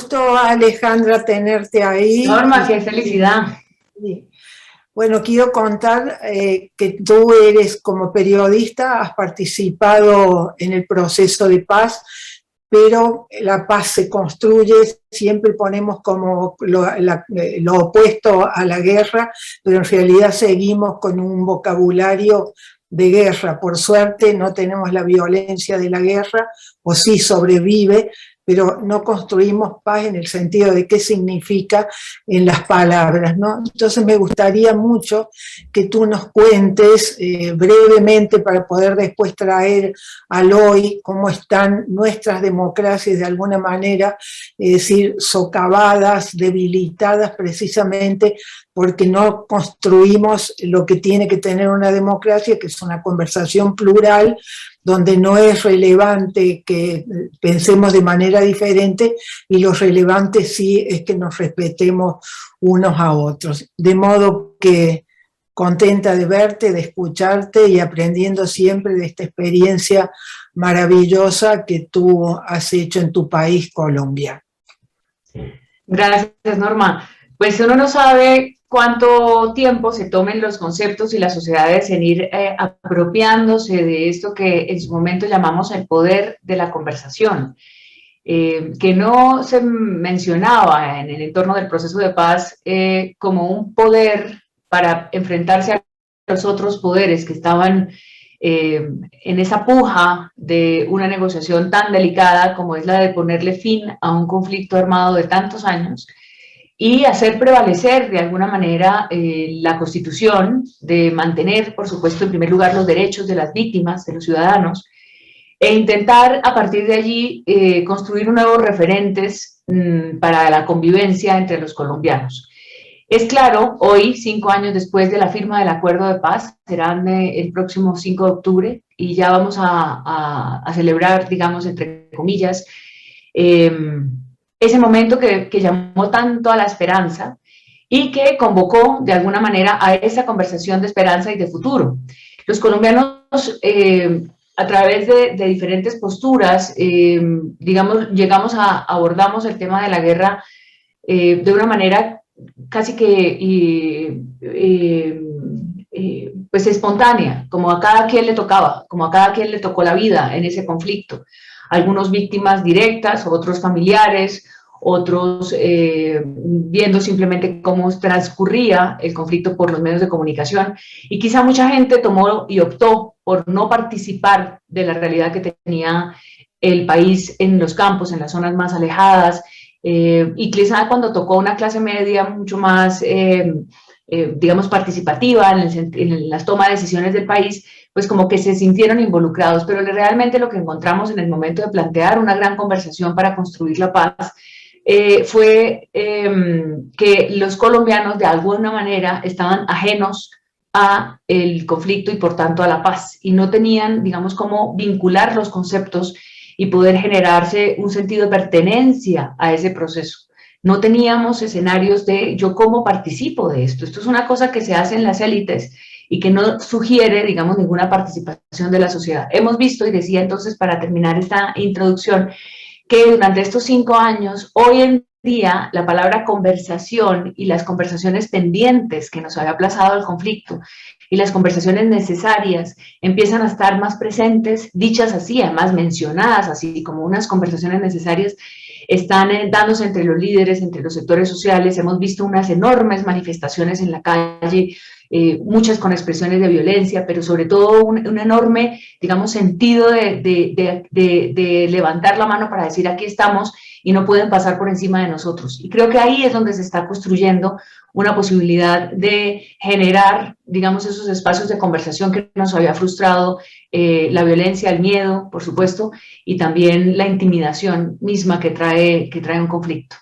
gusto, Alejandra, tenerte ahí. Norma, qué felicidad. Bueno, quiero contar que tú eres, como periodista, has participado en el proceso de paz, pero la paz se construye, siempre ponemos como lo opuesto a la guerra, pero en realidad seguimos con un vocabulario de guerra. Por suerte no tenemos la violencia de la guerra, o sí sobrevive, pero no construimos paz en el sentido de qué significa en las palabras, ¿no? Entonces me gustaría mucho que tú nos cuentes brevemente, para poder después traer al hoy cómo están nuestras democracias de alguna manera, es decir, socavadas, debilitadas precisamente porque no construimos lo que tiene que tener una democracia, que es una conversación plural, donde no es relevante que pensemos de manera diferente, y lo relevante sí es que nos respetemos unos a otros. De modo que contenta de verte, de escucharte y aprendiendo siempre de esta experiencia maravillosa que tú has hecho en tu país, Colombia. Gracias, Norma. Pues uno no sabe cuánto tiempo se tomen los conceptos y las sociedades en ir apropiándose de esto que en su momento llamamos el poder de la conversación, que no se mencionaba en el entorno del proceso de paz como un poder para enfrentarse a los otros poderes que estaban en esa puja de una negociación tan delicada como es la de ponerle fin a un conflicto armado de tantos años y hacer prevalecer de alguna manera la Constitución, de mantener, por supuesto, en primer lugar los derechos de las víctimas, de los ciudadanos, e intentar a partir de allí construir nuevos referentes para la convivencia entre los colombianos. Es claro, hoy, 5 años después de la firma del acuerdo de paz, serán el próximo 5 de octubre, y ya vamos a celebrar, digamos, entre comillas, ese momento que llamó tanto a la esperanza y que convocó de alguna manera a esa conversación de esperanza y de futuro. Los colombianos, a través de diferentes posturas, digamos, abordamos el tema de la guerra de una manera casi que pues espontánea, como a cada quien le tocaba, como a cada quien le tocó la vida en ese conflicto. Algunos víctimas directas, otros familiares, otros viendo simplemente cómo transcurría el conflicto por los medios de comunicación, y quizá mucha gente tomó y optó por no participar de la realidad que tenía el país en los campos, en las zonas más alejadas, y quizá cuando tocó una clase media mucho más, digamos, participativa en la toma de decisiones del país, pues como que se sintieron involucrados, pero realmente lo que encontramos en el momento de plantear una gran conversación para construir la paz fue que los colombianos de alguna manera estaban ajenos a el conflicto y por tanto a la paz, y no tenían, digamos, cómo vincular los conceptos y poder generarse un sentido de pertenencia a ese proceso. No teníamos escenarios de yo cómo participo de esto. Esto es una cosa que se hace en las élites y que no sugiere, digamos, ninguna participación de la sociedad. Hemos visto, y decía entonces para terminar esta introducción, que durante estos 5 años, hoy en día, la palabra conversación y las conversaciones pendientes que nos había aplazado el conflicto y las conversaciones necesarias empiezan a estar más presentes, dichas así, además mencionadas así como unas conversaciones necesarias, están dándose entre los líderes, entre los sectores sociales. Hemos visto unas enormes manifestaciones en la calle, muchas con expresiones de violencia, pero sobre todo un enorme, digamos, sentido de levantar la mano para decir aquí estamos y no pueden pasar por encima de nosotros. Y creo que ahí es donde se está construyendo una posibilidad de generar, digamos, esos espacios de conversación que nos había frustrado la violencia, el miedo, por supuesto, y también la intimidación misma que trae un conflicto.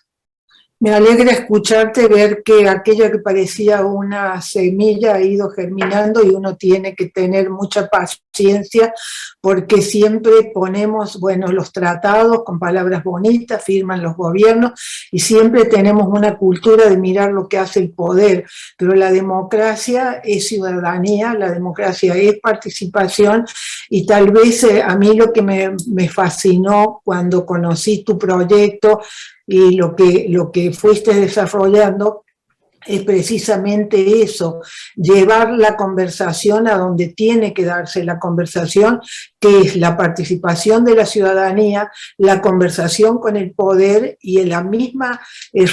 Me alegra escucharte, ver que aquello que parecía una semilla ha ido germinando, y uno tiene que tener mucha paciencia ciencia, porque siempre ponemos, bueno, los tratados con palabras bonitas, firman los gobiernos, y siempre tenemos una cultura de mirar lo que hace el poder, pero la democracia es ciudadanía, la democracia es participación, y tal vez a mí lo que me fascinó cuando conocí tu proyecto y lo que fuiste desarrollando es precisamente eso, llevar la conversación a donde tiene que darse la conversación, que es la participación de la ciudadanía, la conversación con el poder y el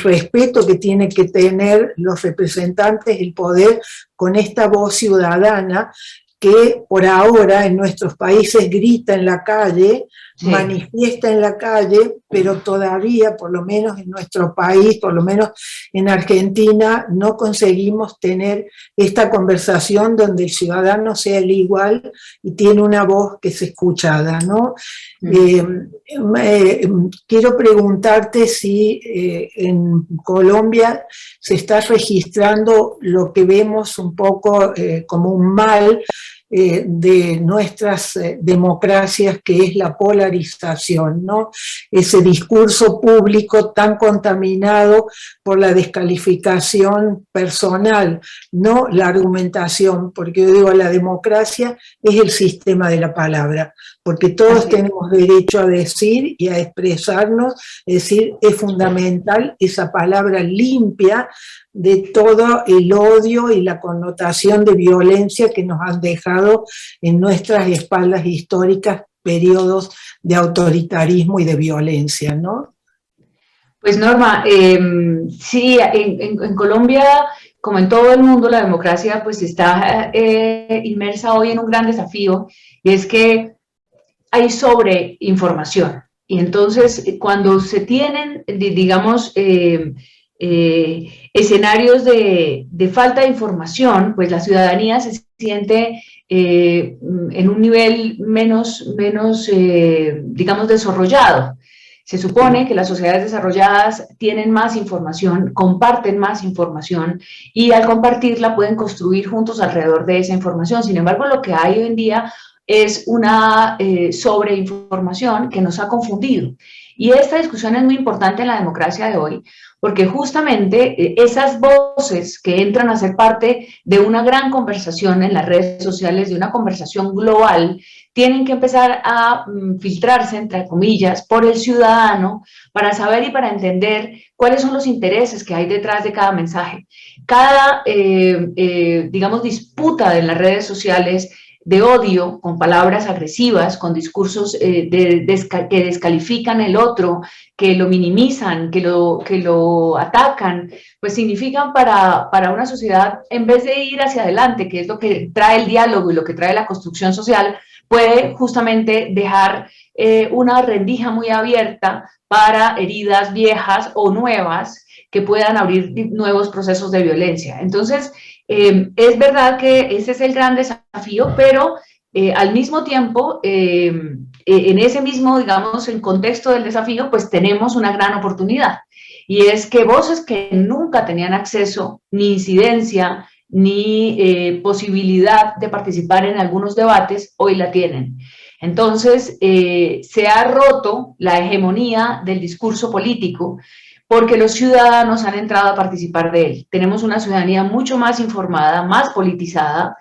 respeto que tiene que tener los representantes del poder con esta voz ciudadana que por ahora en nuestros países grita en la calle, sí, manifiesta en la calle, pero todavía, por lo menos en nuestro país, por lo menos en Argentina, no conseguimos tener esta conversación donde el ciudadano sea el igual y tiene una voz que es escuchada, ¿no? Quiero preguntarte si en Colombia se está registrando lo que vemos un poco como un mal de nuestras democracias, que es la polarización, ¿no? Ese discurso público tan contaminado por la descalificación personal, no la argumentación, porque yo digo, la democracia es el sistema de la palabra, porque todos tenemos derecho a decir y a expresarnos, es decir, es fundamental esa palabra limpia de todo el odio y la connotación de violencia que nos han dejado en nuestras espaldas históricas periodos de autoritarismo y de violencia, ¿no? Pues Norma, sí, en Colombia, como en todo el mundo, la democracia pues está inmersa hoy en un gran desafío, y es que hay sobreinformación. Y entonces, cuando se tienen, digamos, escenarios de falta de información, pues la ciudadanía se siente en un nivel menos digamos, desarrollado. Se supone que las sociedades desarrolladas tienen más información, comparten más información, y al compartirla pueden construir juntos alrededor de esa información. Sin embargo, lo que hay hoy en día es una sobreinformación que nos ha confundido. Y esta discusión es muy importante en la democracia de hoy, porque justamente esas voces que entran a ser parte de una gran conversación en las redes sociales, de una conversación global, tienen que empezar a filtrarse, entre comillas, por el ciudadano, para saber y para entender cuáles son los intereses que hay detrás de cada mensaje. Cada, digamos, disputa en las redes sociales de odio, con palabras agresivas, con discursos que descalifican el otro, que lo minimizan, que lo atacan, pues significan para una sociedad, en vez de ir hacia adelante, que es lo que trae el diálogo y lo que trae la construcción social, puede justamente dejar una rendija muy abierta para heridas viejas o nuevas que puedan abrir nuevos procesos de violencia. Entonces, es verdad que ese es el gran desafío, pero al mismo tiempo, en ese mismo, digamos, en contexto del desafío, pues tenemos una gran oportunidad. Y es que voces que nunca tenían acceso, ni incidencia, ni posibilidad de participar en algunos debates, hoy la tienen. Entonces, se ha roto la hegemonía del discurso político, porque los ciudadanos han entrado a participar de él. Tenemos una ciudadanía mucho más informada, más politizada,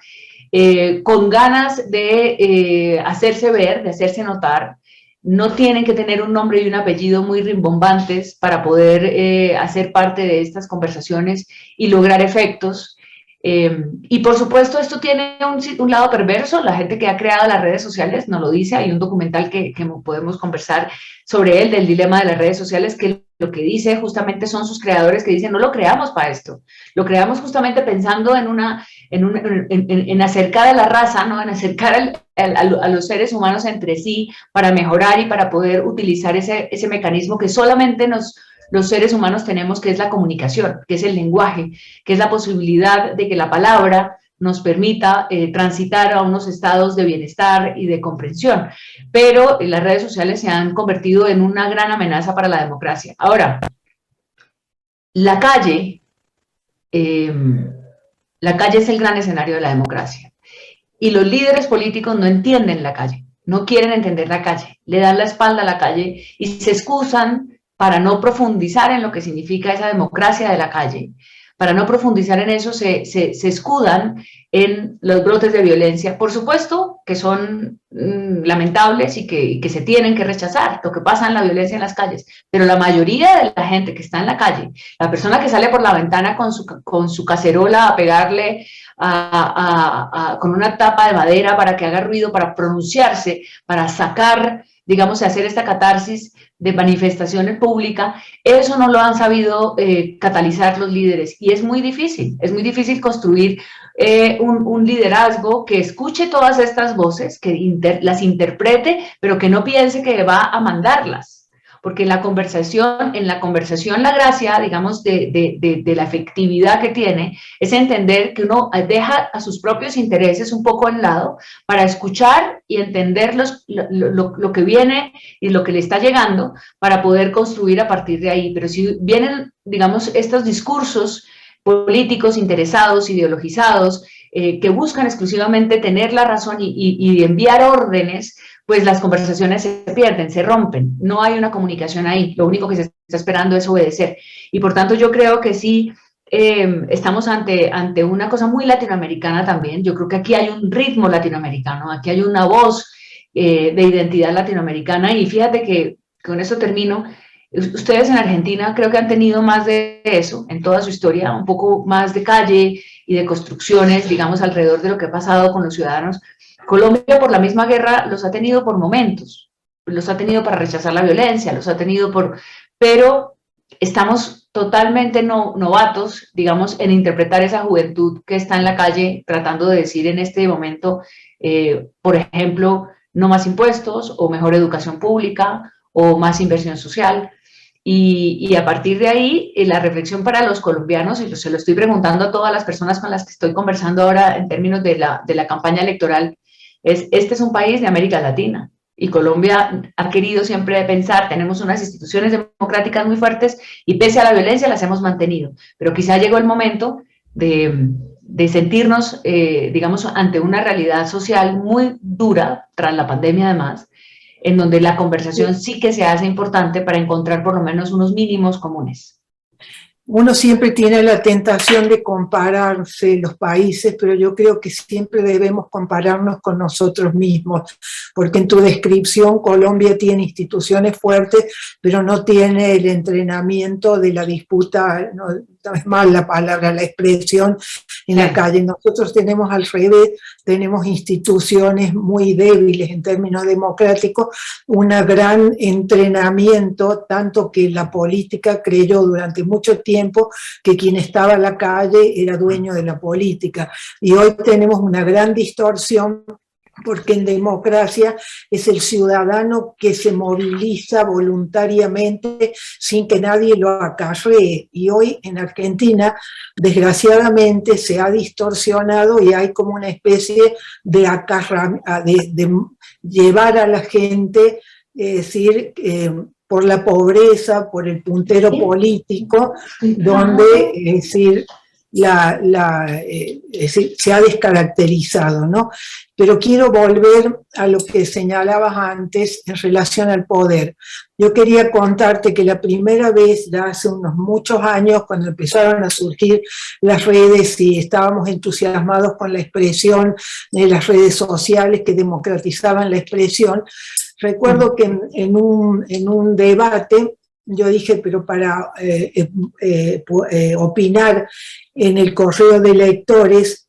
con ganas de hacerse ver, de hacerse notar. No tienen que tener un nombre y un apellido muy rimbombantes para poder hacer parte de estas conversaciones y lograr efectos. Y por supuesto esto tiene un lado perverso. La gente que ha creado las redes sociales nos lo dice. Hay un documental que podemos conversar sobre él, del dilema de las redes sociales, que lo que dice justamente son sus creadores que dicen: no lo creamos para esto, lo creamos justamente pensando en acercar a la raza, ¿no? En acercar a los seres humanos entre sí, para mejorar y para poder utilizar ese mecanismo que solamente los seres humanos tenemos, que es la comunicación, que es el lenguaje, que es la posibilidad de que la palabra nos permita transitar a unos estados de bienestar y de comprensión. Pero las redes sociales se han convertido en una gran amenaza para la democracia. Ahora, la calle es el gran escenario de la democracia. y los líderes políticos no entienden la calle, no quieren entender la calle, le dan la espalda a la calle y se excusan para no profundizar en lo que significa esa democracia de la calle. Para no profundizar en eso, se escudan en los brotes de violencia, por supuesto que son lamentables y que se tienen que rechazar, lo que pasa en la violencia en las calles, pero la mayoría de la gente que está en la calle, la persona que sale por la ventana con su cacerola a pegarle con una tapa de madera para que haga ruido, para pronunciarse, para sacar, digamos, hacer esta catarsis de manifestaciones públicas, eso no lo han sabido catalizar los líderes y es muy difícil construir un liderazgo que escuche todas estas voces, que las interprete, pero que no piense que va a mandarlas. Porque en la conversación la gracia, digamos, de la efectividad que tiene, es entender que uno deja a sus propios intereses un poco al lado para escuchar y entender lo que viene y lo que le está llegando para poder construir a partir de ahí. Pero si vienen, digamos, estos discursos políticos interesados, ideologizados, que buscan exclusivamente tener la razón y enviar órdenes, pues las conversaciones se pierden, se rompen, no hay una comunicación ahí, lo único que se está esperando es obedecer. Y por tanto yo creo que sí estamos ante una cosa muy latinoamericana también, yo creo que aquí hay un ritmo latinoamericano, aquí hay una voz de identidad latinoamericana y fíjate que con eso termino, ustedes en Argentina creo que han tenido más de eso en toda su historia, un poco más de calle y de construcciones, digamos, alrededor de lo que ha pasado con los ciudadanos. Colombia por la misma guerra los ha tenido por momentos, los ha tenido para rechazar la violencia, los ha tenido pero estamos totalmente novatos, digamos, en interpretar esa juventud que está en la calle tratando de decir en este momento, por ejemplo, no más impuestos o mejor educación pública o más inversión social. Y a partir de ahí, la reflexión para los colombianos, y se lo estoy preguntando a todas las personas con las que estoy conversando ahora en términos de la campaña electoral, este es un país de América Latina y Colombia ha querido siempre pensar, tenemos unas instituciones democráticas muy fuertes y pese a la violencia las hemos mantenido, pero quizá llegó el momento de sentirnos, digamos, ante una realidad social muy dura, tras la pandemia además, en donde la conversación sí que se hace importante para encontrar por lo menos unos mínimos comunes. Uno siempre tiene la tentación de compararse los países, pero yo creo que siempre debemos compararnos con nosotros mismos, porque en tu descripción Colombia tiene instituciones fuertes, pero no tiene el entrenamiento de la disputa, no es mal la palabra, la expresión en la calle. Nosotros tenemos al revés, tenemos instituciones muy débiles en términos democráticos, un gran entrenamiento, tanto que la política creyó durante mucho tiempo que quien estaba en la calle era dueño de la política. Y hoy tenemos una gran distorsión porque en democracia es el ciudadano que se moviliza voluntariamente sin que nadie lo acarree. Y hoy en Argentina, desgraciadamente, se ha distorsionado y hay como una especie de llevar a la gente, es decir, por la pobreza, por el puntero político, donde, es decir, se ha descaracterizado, ¿no? Pero quiero volver a lo que señalabas antes en relación al poder. Yo quería contarte que la primera vez, ya hace unos muchos años, cuando empezaron a surgir las redes y estábamos entusiasmados con la expresión de las redes sociales que democratizaban la expresión, recuerdo que en un debate yo dije, pero para opinar en el correo de lectores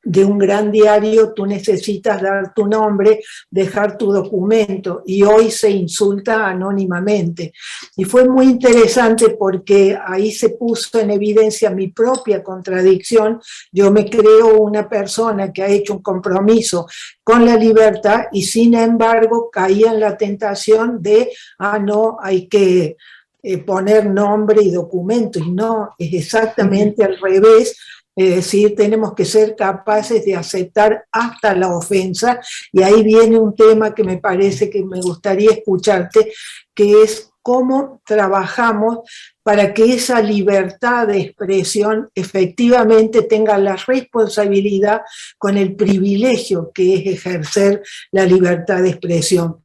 de un gran diario, tú necesitas dar tu nombre, dejar tu documento, y hoy se insulta anónimamente. Y fue muy interesante porque ahí se puso en evidencia mi propia contradicción. Yo me creo una persona que ha hecho un compromiso con la libertad y sin embargo caía en la tentación de, no, hay que poner nombre y documento, y no, es exactamente al revés. Es decir, tenemos que ser capaces de aceptar hasta la ofensa, y ahí viene un tema que me parece que me gustaría escucharte, que es cómo trabajamos para que esa libertad de expresión efectivamente tenga la responsabilidad con el privilegio que es ejercer la libertad de expresión.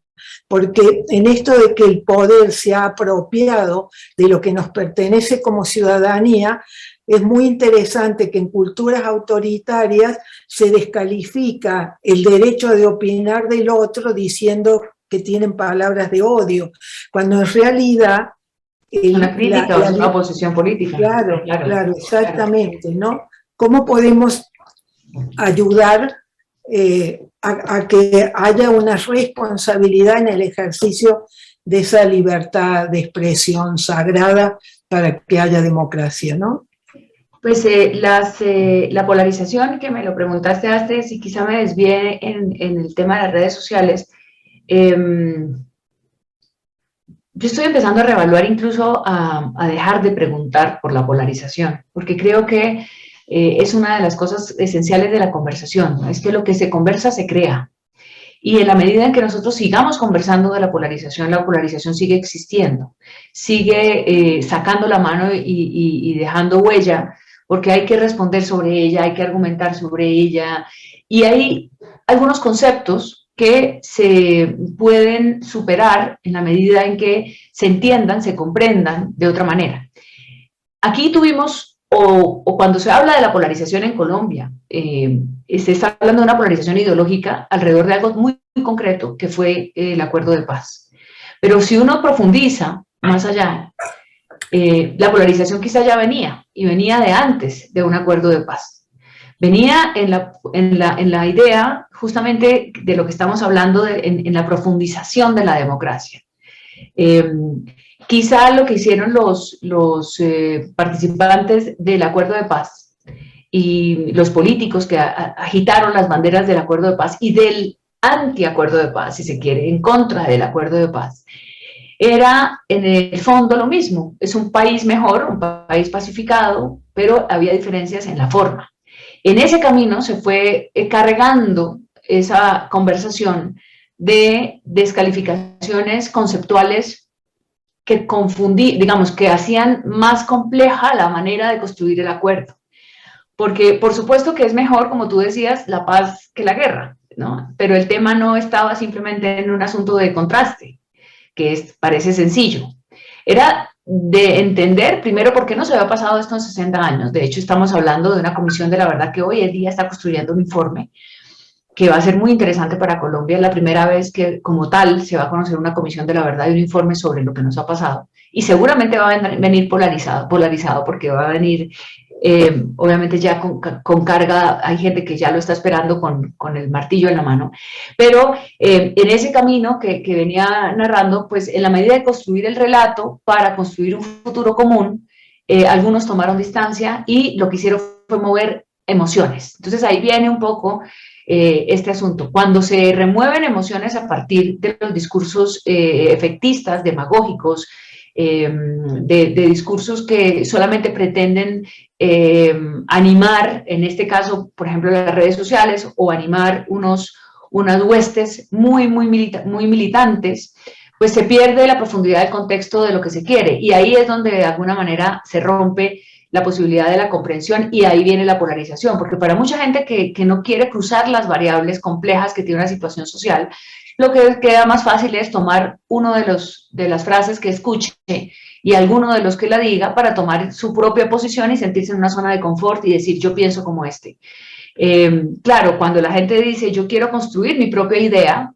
Porque en esto de que el poder se ha apropiado de lo que nos pertenece como ciudadanía, es muy interesante que en culturas autoritarias se descalifica el derecho de opinar del otro diciendo que tienen palabras de odio, cuando en realidad una crítica o una oposición política. Claro, claro, exactamente, ¿no? ¿Cómo podemos ayudar a que haya una responsabilidad en el ejercicio de esa libertad de expresión sagrada para que haya democracia, ¿no? Pues la polarización, que me lo preguntaste antes y quizá me desvié en el tema de las redes sociales, yo estoy empezando a reevaluar, incluso a dejar de preguntar por la polarización, porque creo que es una de las cosas esenciales de la conversación, ¿no? Es que lo que se conversa se crea. Y en la medida en que nosotros sigamos conversando de la polarización sigue existiendo, sigue sacando la mano y dejando huella, porque hay que responder sobre ella, hay que argumentar sobre ella, y hay algunos conceptos que se pueden superar en la medida en que se entiendan, se comprendan de otra manera. Aquí tuvimos, o cuando se habla de la polarización en Colombia, se está hablando de una polarización ideológica alrededor de algo muy, muy concreto, que fue el acuerdo de paz. Pero si uno profundiza más allá, la polarización quizá ya venía, y venía de antes de un acuerdo de paz. Venía en la idea justamente de lo que estamos hablando en la profundización de la democracia. Quizá lo que hicieron los participantes del acuerdo de paz y los políticos que agitaron las banderas del acuerdo de paz y del antiacuerdo de paz, si se quiere, en contra del acuerdo de paz, era en el fondo lo mismo. Es un país mejor, un país pacificado, pero había diferencias en la forma. En ese camino se fue cargando esa conversación de descalificaciones conceptuales que digamos, que hacían más compleja la manera de construir el acuerdo. Porque por supuesto que es mejor, como tú decías, la paz que la guerra, ¿no? Pero el tema no estaba simplemente en un asunto de contraste, que parece sencillo. Era de entender, primero, por qué no se había pasado esto en 60 años. De hecho, estamos hablando de una comisión de la verdad que hoy en día está construyendo un informe que va a ser muy interesante para Colombia. Es la primera vez que, como tal, se va a conocer una comisión de la verdad y un informe sobre lo que nos ha pasado. Y seguramente va a venir polarizado porque va a venir, obviamente ya con carga, hay gente que ya lo está esperando con el martillo en la mano. Pero en ese camino que venía narrando, pues en la medida de construir el relato para construir un futuro común, algunos tomaron distancia y lo que hicieron fue mover emociones. Entonces ahí viene un poco este asunto. Cuando se remueven emociones a partir de los discursos efectistas, demagógicos, de discursos que solamente pretenden animar, en este caso, por ejemplo, las redes sociales, o animar unas huestes muy militantes, pues se pierde la profundidad del contexto de lo que se quiere. Y ahí es donde de alguna manera se rompe la posibilidad de la comprensión, y ahí viene la polarización, porque para mucha gente que no quiere cruzar las variables complejas que tiene una situación social, lo que queda más fácil es tomar uno de las frases que escuche y alguno de los que la diga para tomar su propia posición y sentirse en una zona de confort y decir, yo pienso como este. Claro, cuando la gente dice, yo quiero construir mi propia idea,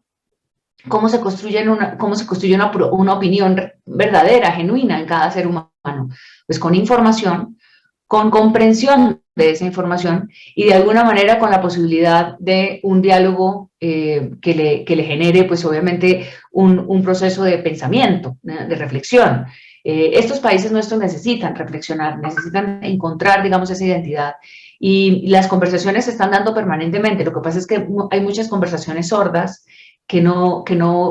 ¿cómo se construye una opinión verdadera, genuina en cada ser humano? Pues con información, con comprensión de esa información y de alguna manera con la posibilidad de un diálogo que le genere, pues obviamente, un proceso de pensamiento, de reflexión. Estos países nuestros necesitan reflexionar, necesitan encontrar, digamos, esa identidad, y las conversaciones se están dando permanentemente. Lo que pasa es que hay muchas conversaciones sordas que no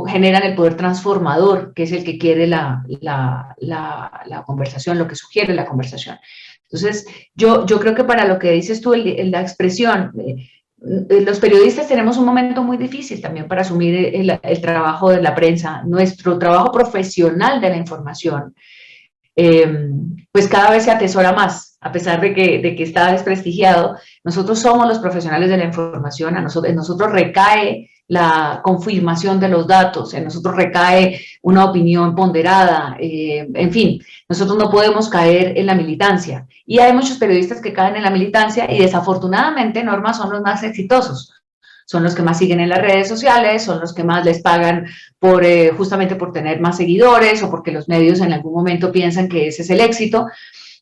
generan el poder transformador, que es el que quiere la conversación, lo que sugiere la conversación. Entonces, yo creo que para lo que dices tú, la expresión, los periodistas tenemos un momento muy difícil también para asumir el trabajo de la prensa. Nuestro trabajo profesional de la información pues cada vez se atesora más, a pesar de que está desprestigiado. Nosotros somos los profesionales de la información, en nosotros recae la confirmación de los datos, en nosotros recae una opinión ponderada, en fin, nosotros no podemos caer en la militancia. Y hay muchos periodistas que caen en la militancia y desafortunadamente, Norma, son los más exitosos. Son los que más siguen en las redes sociales, son los que más les pagan por, justamente por tener más seguidores o porque los medios en algún momento piensan que ese es el éxito.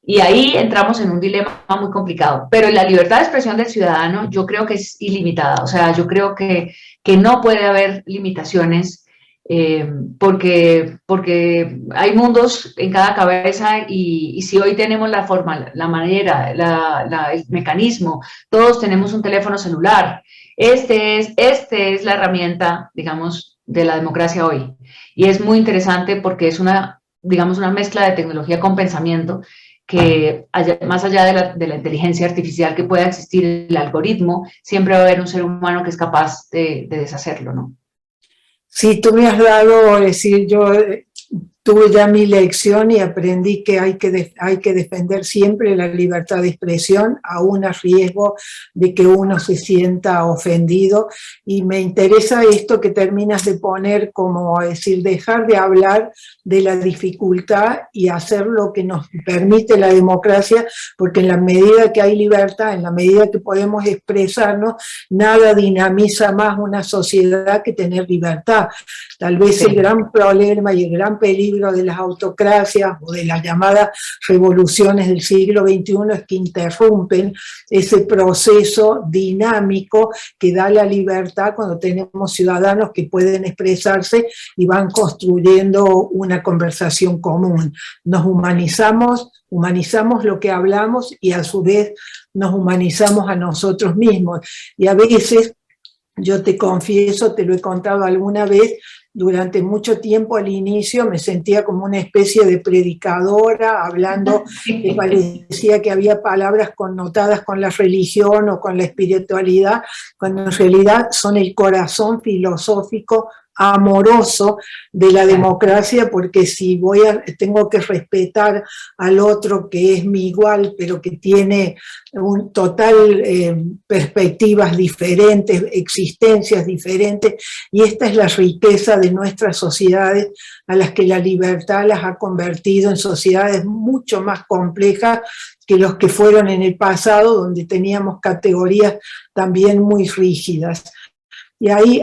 Y ahí entramos en un dilema muy complicado. Pero la libertad de expresión del ciudadano yo creo que es ilimitada. O sea, yo creo que no puede haber limitaciones porque hay mundos en cada cabeza y si hoy tenemos la forma, la manera, el mecanismo, todos tenemos un teléfono celular. Este es la herramienta, digamos, de la democracia hoy. Y es muy interesante porque es digamos, una mezcla de tecnología con pensamiento que más allá de la inteligencia artificial que pueda existir, el algoritmo, siempre va a haber un ser humano que es capaz de deshacerlo, ¿no? Sí, tú me has dado, es decir, yo tuve ya mi lección y aprendí que hay que defender siempre la libertad de expresión, aún a riesgo de que uno se sienta ofendido. Y me interesa esto que terminas de poner como, decir, dejar de hablar de la dificultad y hacer lo que nos permite la democracia, porque en la medida que hay libertad, en la medida que podemos expresarnos, nada dinamiza más una sociedad que tener libertad. Tal vez sí. El gran problema y el gran peligro de las autocracias o de las llamadas revoluciones del siglo XXI es que interrumpen ese proceso dinámico que da la libertad cuando tenemos ciudadanos que pueden expresarse y van construyendo una conversación común. Nos humanizamos lo que hablamos y a su vez nos humanizamos a nosotros mismos. Y a veces, yo te confieso, te lo he contado alguna vez, durante mucho tiempo al inicio me sentía como una especie de predicadora, hablando, me parecía que había palabras connotadas con la religión o con la espiritualidad, cuando en realidad son el corazón filosófico amoroso de la democracia, porque si tengo que respetar al otro que es mi igual, pero que tiene perspectivas diferentes, existencias diferentes, y esta es la riqueza de nuestras sociedades, a las que la libertad las ha convertido en sociedades mucho más complejas que los que fueron en el pasado, donde teníamos categorías también muy rígidas. Y ahí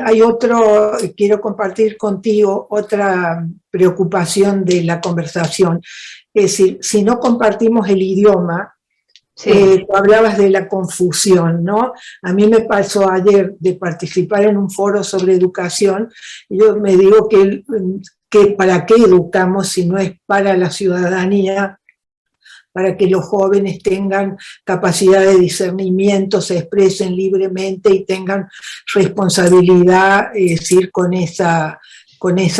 quiero compartir contigo otra preocupación de la conversación. Es decir, si no compartimos el idioma, sí. Tú hablabas de la confusión, ¿no? A mí me pasó ayer de participar en un foro sobre educación, y yo me digo que ¿para qué educamos si no es para la ciudadanía? Para que los jóvenes tengan capacidad de discernimiento, se expresen libremente y tengan responsabilidad, es decir, con esa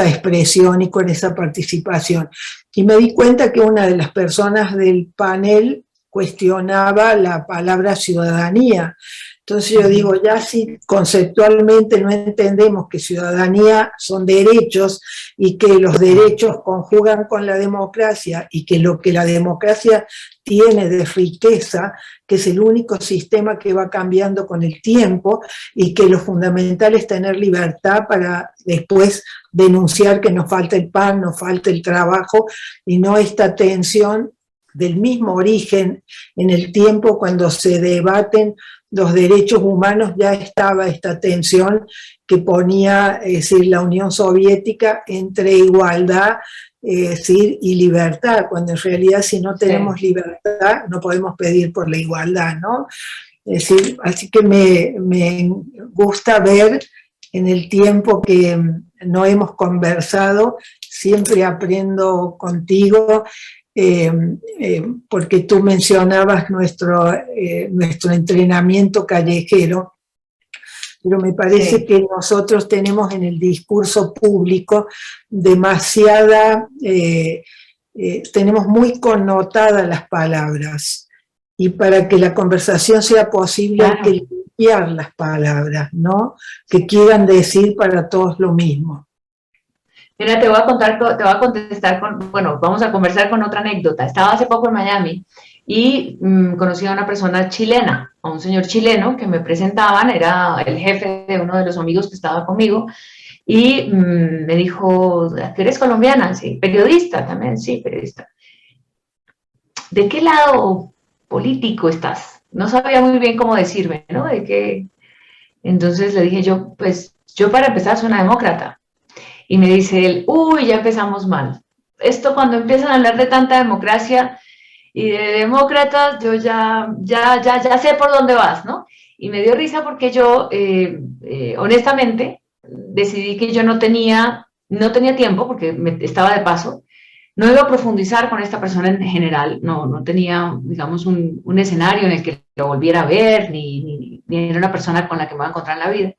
expresión y con esa participación. Y me di cuenta que una de las personas del panel cuestionaba la palabra ciudadanía. Entonces yo digo, ya si conceptualmente no entendemos que ciudadanía son derechos y que los derechos conjugan con la democracia y que lo que la democracia tiene de riqueza, que es el único sistema que va cambiando con el tiempo y que lo fundamental es tener libertad para después denunciar que nos falta el pan, nos falta el trabajo y no esta tensión del mismo origen en el tiempo cuando se debaten los derechos humanos. Ya estaba esta tensión que ponía, es decir, la Unión Soviética entre igualdad, y libertad, cuando en realidad si no tenemos libertad no podemos pedir por la igualdad, ¿no? Es decir, así que me gusta ver en el tiempo que no hemos conversado, siempre aprendo contigo, porque tú mencionabas nuestro entrenamiento callejero, pero me parece que nosotros tenemos en el discurso público tenemos muy connotadas las palabras, y para que la conversación sea posible hay que limpiar las palabras, ¿no? Que quieran decir para todos lo mismo. Mira, te voy a contestar con, bueno, vamos a conversar con otra anécdota. Estaba hace poco en Miami y conocí a una persona chilena, a un señor chileno que me presentaban, era el jefe de uno de los amigos que estaba conmigo, y me dijo, ¿tú eres colombiana? Sí, periodista también, sí, periodista. ¿De qué lado político estás? No sabía muy bien cómo decirme, ¿no? De qué. Entonces le dije yo, pues yo para empezar soy una demócrata. Y me dice él, uy, ya empezamos mal. Esto cuando empiezan a hablar de tanta democracia y de demócratas, yo ya sé por dónde vas, ¿no? Y me dio risa porque yo, honestamente, decidí que yo no tenía tiempo, porque estaba de paso, no iba a profundizar con esta persona en general, no tenía, digamos, un escenario en el que lo volviera a ver, ni era una persona con la que me voy a encontrar en la vida.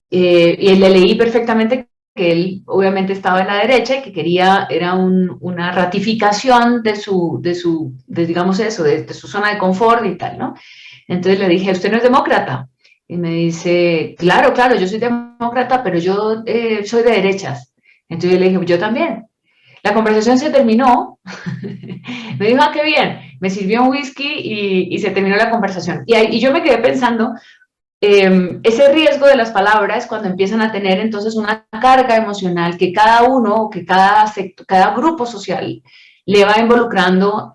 Y le leí perfectamente que él obviamente estaba en la derecha y que quería, era una ratificación digamos eso, de su zona de confort y tal, ¿no? Entonces le dije, ¿usted no es demócrata? Y me dice, claro, claro, yo soy demócrata, pero yo soy de derechas. Entonces yo le dije, yo también. La conversación se terminó, me dijo, ah, qué bien, me sirvió un whisky y se terminó la conversación. Y yo me quedé pensando, ese riesgo de las palabras cuando empiezan a tener entonces una carga emocional que cada uno, que cada grupo social le va involucrando,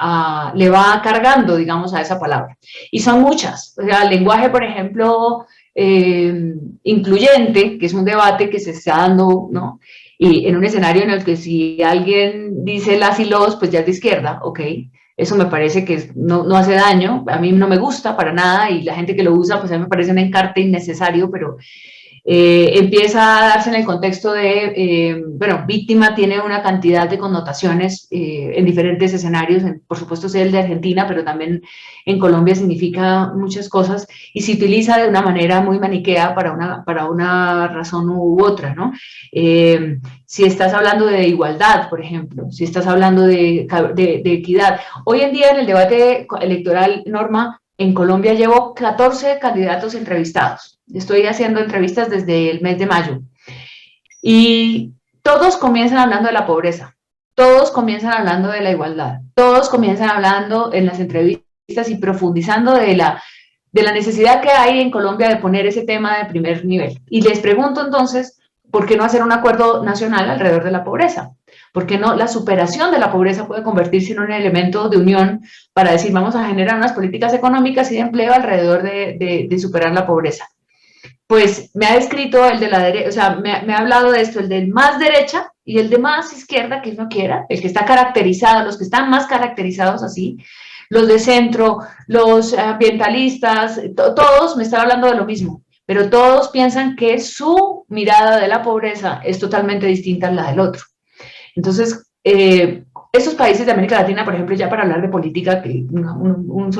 le va cargando, digamos, a esa palabra. Y son muchas. O sea, el lenguaje, por ejemplo, incluyente, que es un debate que se está dando, ¿no? Y en un escenario en el que si alguien dice las y los, pues ya es de izquierda, ok. Eso me parece que no hace daño, a mí no me gusta para nada y la gente que lo usa, pues a mí me parece un encarte innecesario, pero empieza a darse en el contexto de, bueno, víctima tiene una cantidad de connotaciones en diferentes escenarios, por supuesto es el de Argentina, pero también en Colombia significa muchas cosas y se utiliza de una manera muy maniquea para una razón u otra, ¿no? Si estás hablando de igualdad, por ejemplo, si estás hablando de equidad. Hoy en día en el debate electoral, Norma, en Colombia llevo 14 candidatos entrevistados. Estoy haciendo entrevistas desde el mes de mayo. Y todos comienzan hablando de la pobreza. Todos comienzan hablando de la igualdad. Todos comienzan hablando en las entrevistas y profundizando de la necesidad que hay en Colombia de poner ese tema de primer nivel. Y les pregunto entonces, ¿por qué no hacer un acuerdo nacional alrededor de la pobreza? ¿Por qué no la superación de la pobreza puede convertirse en un elemento de unión para decir vamos a generar unas políticas económicas y de empleo alrededor de superar la pobreza? Pues me ha descrito el de la derecha, o sea, me ha hablado de esto, el de más derecha y el de más izquierda, que él no quiera, el que está caracterizado, los que están más caracterizados así, los de centro, los ambientalistas, todos me están hablando de lo mismo, pero todos piensan que su mirada de la pobreza es totalmente distinta a la del otro. Entonces, esos países de América Latina, por ejemplo, ya para hablar de política, que no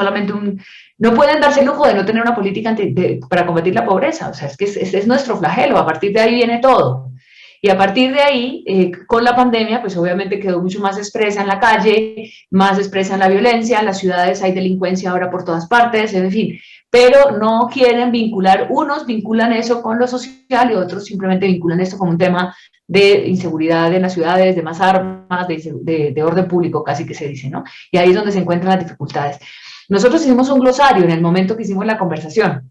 pueden darse el lujo de no tener una política para combatir la pobreza, o sea, es que es nuestro flagelo, a partir de ahí viene todo. Y a partir de ahí, con la pandemia, pues obviamente quedó mucho más expresa en la calle, más expresa en la violencia, en las ciudades hay delincuencia ahora por todas partes, en fin, pero no quieren vincular, unos vinculan eso con lo social y otros simplemente vinculan esto como un tema de inseguridad en las ciudades, de más armas, de orden público, casi que se dice, ¿no? Y ahí es donde se encuentran las dificultades. Nosotros hicimos un glosario en el momento que hicimos la conversación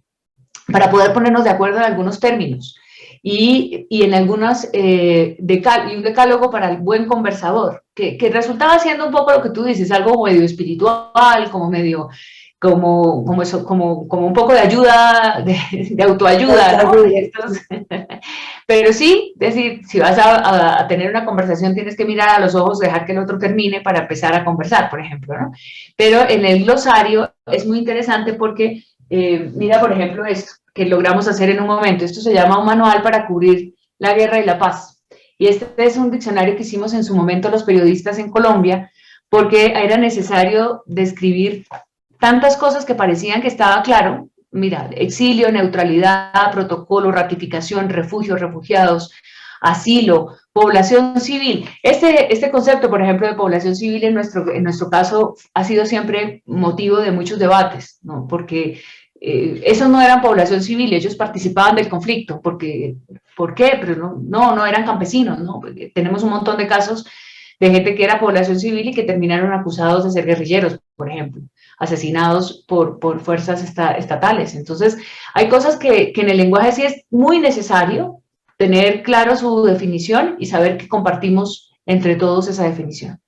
para poder ponernos de acuerdo en algunos términos y en algunas, y un decálogo para el buen conversador, que resultaba siendo un poco lo que tú dices, algo medio espiritual, como medio como eso, como un poco de ayuda, de autoayuda, ¿no? Pero sí, es decir, si vas a tener una conversación tienes que mirar a los ojos, dejar que el otro termine para empezar a conversar, por ejemplo, ¿no? Pero en el glosario es muy interesante porque, mira, por ejemplo, esto que logramos hacer en un momento, esto se llama un manual para cubrir la guerra y la paz. Y este es un diccionario que hicimos en su momento los periodistas en Colombia, porque era necesario describir tantas cosas que parecían que estaba claro, mira, exilio, neutralidad, protocolo, ratificación, refugio, refugiados, asilo, población civil. Este concepto, por ejemplo, de población civil en nuestro caso ha sido siempre motivo de muchos debates, ¿no? Porque esos no eran población civil, ellos participaban del conflicto, porque ¿por qué? Pero no eran campesinos, ¿no? Porque tenemos un montón de casos de gente que era población civil y que terminaron acusados de ser guerrilleros, por ejemplo, asesinados por fuerzas estatales. Entonces, hay cosas que en el lenguaje sí es muy necesario tener claro su definición y saber que compartimos entre todos esa definición.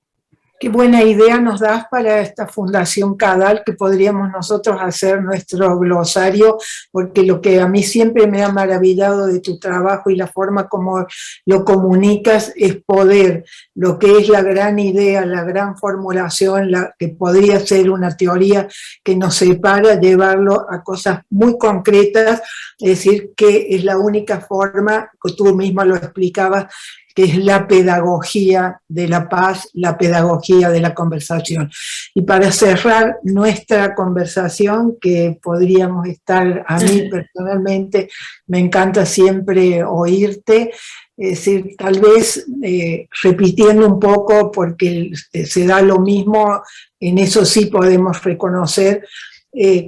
Qué buena idea nos das para esta Fundación CADAL, que podríamos nosotros hacer nuestro glosario, porque lo que a mí siempre me ha maravillado de tu trabajo y la forma como lo comunicas es poder, lo que es la gran idea, la gran formulación, la que podría ser una teoría que nos separa, llevarlo a cosas muy concretas, es decir, que es la única forma, que tú misma lo explicabas, que es la pedagogía de la paz, la pedagogía de la conversación. Y para cerrar nuestra conversación, que podríamos estar, a mí personalmente me encanta siempre oírte, es decir, tal vez repitiendo un poco, porque se da lo mismo, en eso sí podemos reconocer,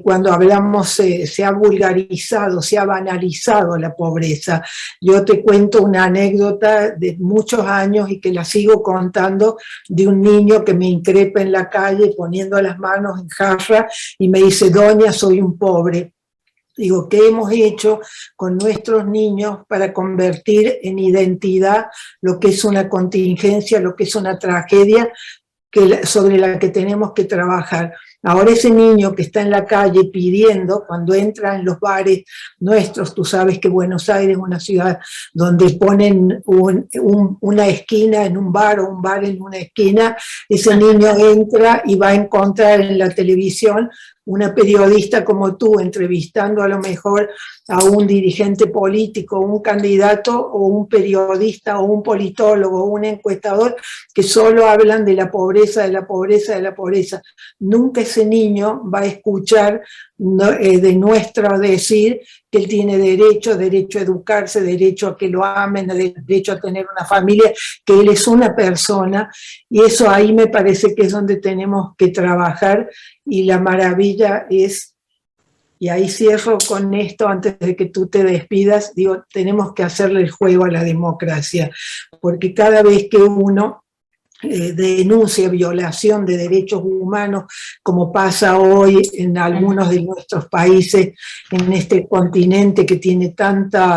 cuando hablamos se ha vulgarizado, se ha banalizado la pobreza. Yo te cuento una anécdota de muchos años y que la sigo contando, de un niño que me increpa en la calle poniendo las manos en jarra y me dice: doña, soy un pobre. Digo, ¿qué hemos hecho con nuestros niños para convertir en identidad lo que es una contingencia, lo que es una tragedia sobre la que tenemos que trabajar? Ahora ese niño que está en la calle pidiendo, cuando entra en los bares nuestros, tú sabes que Buenos Aires es una ciudad donde ponen una esquina en un bar o un bar en una esquina, ese niño entra y va a encontrar en la televisión una periodista como tú entrevistando a lo mejor a un dirigente político, un candidato o un periodista o un politólogo o un encuestador que solo hablan de la pobreza, de la pobreza, de la pobreza. Nunca ese niño va a escuchar de nuestro decir que él tiene derecho a educarse, derecho a que lo amen, derecho a tener una familia, que él es una persona, y eso ahí me parece que es donde tenemos que trabajar. Y la maravilla es, y ahí cierro con esto antes de que tú te despidas, digo, tenemos que hacerle el juego a la democracia, porque cada vez que uno denuncia violación de derechos humanos, como pasa hoy en algunos de nuestros países, en este continente que tiene tanto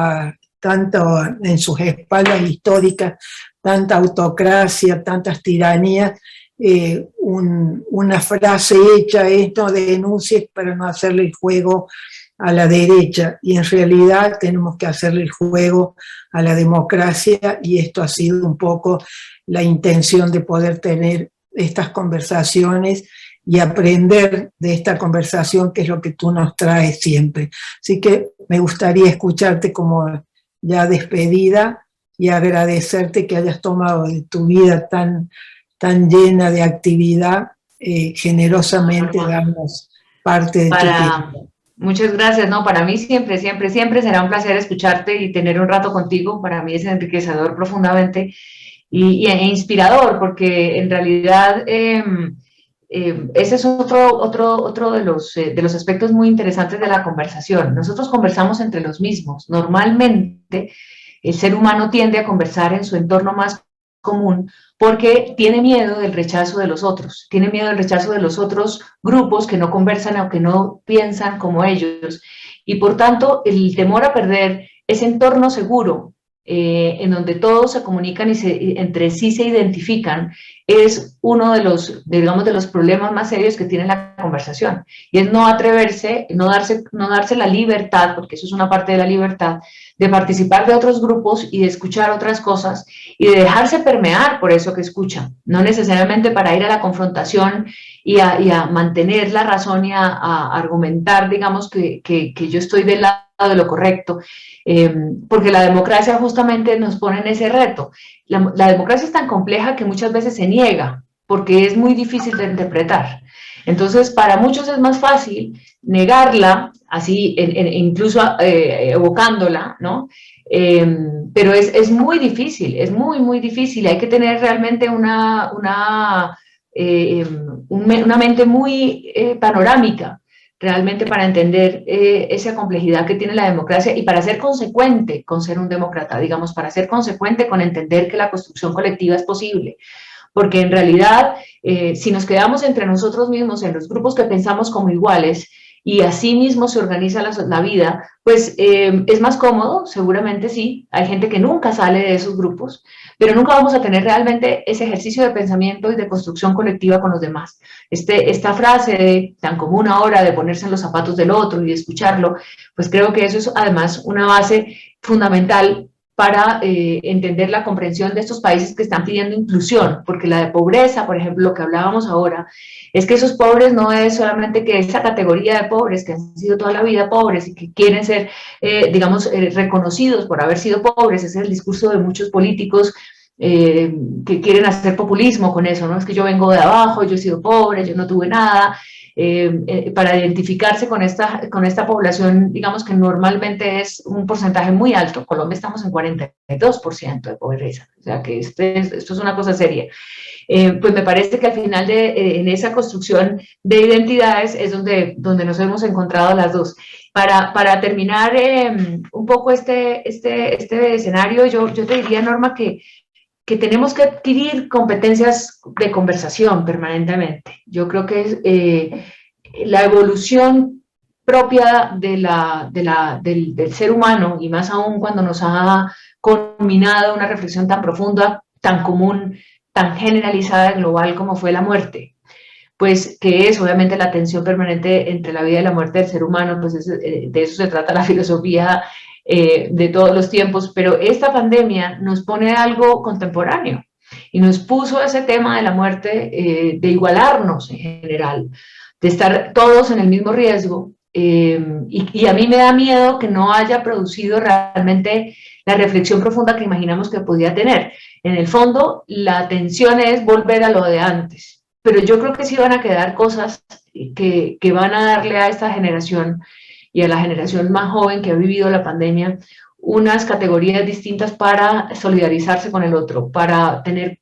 en sus espaldas históricas, tanta autocracia, tantas tiranías, una frase hecha es: no denuncies para no hacerle el juego a la derecha, y en realidad tenemos que hacerle el juego a la democracia, y esto ha sido un poco la intención de poder tener estas conversaciones y aprender de esta conversación, que es lo que tú nos traes siempre. Así que me gustaría escucharte como ya despedida y agradecerte que hayas tomado de tu vida tan llena de actividad, generosamente darnos parte de tu tiempo. Muchas gracias, no, para mí siempre será un placer escucharte y tener un rato contigo. Para mí es enriquecedor profundamente e inspirador, porque en realidad ese es otro de los aspectos muy interesantes de la conversación. Nosotros conversamos entre los mismos. Normalmente el ser humano tiende a conversar en su entorno más común porque tiene miedo del rechazo de los otros, tiene miedo del rechazo de los otros grupos que no conversan o que no piensan como ellos, y por tanto el temor a perder ese entorno seguro en donde todos se comunican y entre sí se identifican, es uno de los problemas más serios que tiene la conversación, y es no atreverse, no darse la libertad, porque eso es una parte de la libertad, de participar de otros grupos y de escuchar otras cosas y de dejarse permear por eso que escuchan, no necesariamente para ir a la confrontación y a mantener la razón y a argumentar, digamos, que yo estoy del lado de lo correcto, porque la democracia justamente nos pone en ese reto. La democracia es tan compleja que muchas veces se niega, porque es muy difícil de interpretar. Entonces, para muchos es más fácil negarla, así, incluso evocándola, ¿no? Pero es muy difícil, es muy difícil. Hay que tener realmente una mente muy panorámica realmente para entender esa complejidad que tiene la democracia y para ser consecuente con ser un demócrata, digamos, para ser consecuente con entender que la construcción colectiva es posible. Porque en realidad, si nos quedamos entre nosotros mismos, en los grupos que pensamos como iguales, y así mismo se organiza la vida, pues es más cómodo, seguramente sí, hay gente que nunca sale de esos grupos, pero nunca vamos a tener realmente ese ejercicio de pensamiento y de construcción colectiva con los demás. Esta frase tan común ahora de ponerse en los zapatos del otro y de escucharlo, pues creo que eso es además una base fundamental para entender la comprensión de estos países que están pidiendo inclusión, porque la de pobreza, por ejemplo, lo que hablábamos ahora, es que esos pobres no es solamente que esa categoría de pobres que han sido toda la vida pobres y que quieren ser, digamos, reconocidos por haber sido pobres, ese es el discurso de muchos políticos que quieren hacer populismo con eso, ¿no? Es que yo vengo de abajo, yo he sido pobre, yo no tuve nada, para identificarse con esta población, digamos que normalmente es un porcentaje muy alto. Colombia estamos en 42% de pobreza, o sea que esto es una cosa seria. Pues me parece que al final en esa construcción de identidades es donde nos hemos encontrado las dos. Para terminar un poco este escenario, yo te diría, Norma, que tenemos que adquirir competencias de conversación permanentemente. Yo creo que la evolución propia del ser humano, y más aún cuando nos ha culminado una reflexión tan profunda, tan común, tan generalizada, global como fue la muerte, pues que es obviamente la tensión permanente entre la vida y la muerte del ser humano, pues de eso se trata la filosofía de todos los tiempos, pero esta pandemia nos pone algo contemporáneo y nos puso ese tema de la muerte, de igualarnos en general, de estar todos en el mismo riesgo, y a mí me da miedo que no haya producido realmente la reflexión profunda que imaginamos que podía tener. En el fondo, la tensión es volver a lo de antes, pero yo creo que sí van a quedar cosas que van a darle a esta generación y a la generación más joven que ha vivido la pandemia unas categorías distintas para solidarizarse con el otro, para tener,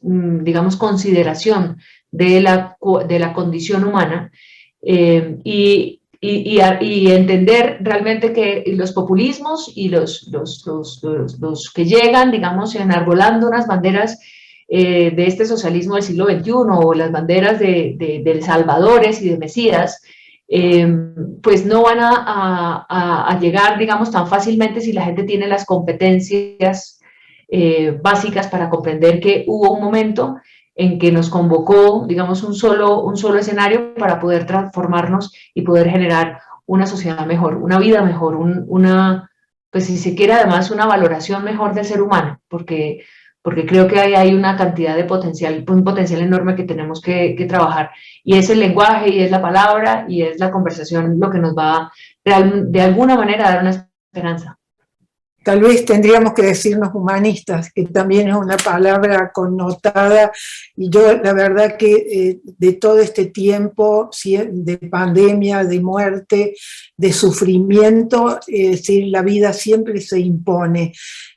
digamos, consideración de la condición humana, y entender realmente que los populismos y los que llegan, digamos, enarbolando unas banderas de este socialismo del siglo XXI o las banderas de salvadores y de mesías, pues no van a llegar, digamos, tan fácilmente si la gente tiene las competencias básicas para comprender que hubo un momento en que nos convocó, digamos, un solo escenario para poder transformarnos y poder generar una sociedad mejor, una vida mejor, pues si se quiere además una valoración mejor del ser humano, porque creo que hay una cantidad de potencial, un potencial enorme que tenemos que trabajar, y es el lenguaje, y es la palabra, y es la conversación lo que nos va de alguna manera a dar una esperanza. Tal vez tendríamos que decirnos humanistas, que también es una palabra connotada, y yo la verdad que de todo este tiempo de pandemia, de muerte, de sufrimiento, es decir, la vida siempre se impone,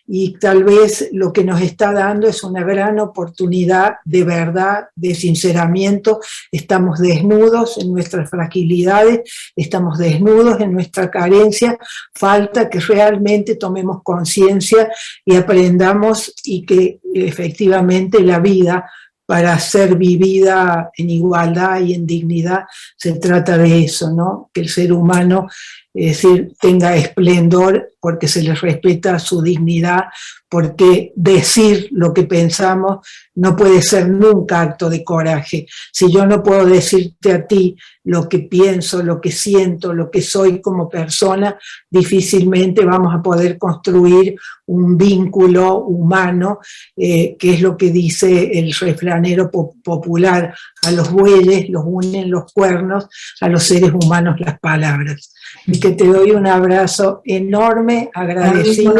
y tal vez lo que nos está dando es una gran oportunidad de verdad, de sinceramiento. Estamos desnudos en nuestras fragilidades, estamos desnudos en nuestra carencia, falta que realmente tomemos conciencia y aprendamos, y que efectivamente la vida, para ser vivida en igualdad y en dignidad, se trata de eso, ¿no? Que el ser humano, es decir, tenga esplendor porque se le respeta su dignidad, porque decir lo que pensamos no puede ser nunca acto de coraje. Si yo no puedo decirte a ti lo que pienso, lo que siento, lo que soy como persona, difícilmente vamos a poder construir un vínculo humano, que es lo que dice el refranero popular: a los bueyes los unen los cuernos, a los seres humanos las palabras. Y que te doy un abrazo enorme, agradecido.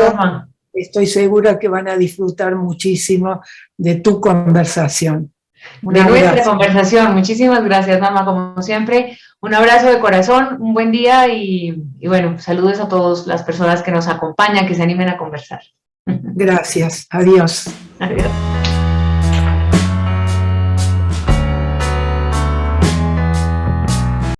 Estoy segura que van a disfrutar muchísimo de tu conversación. De nuestra conversación. Muchísimas gracias, Norma, como siempre. Un abrazo de corazón, un buen día y bueno, saludos a todas las personas que nos acompañan, que se animen a conversar. Gracias, adiós. Adiós.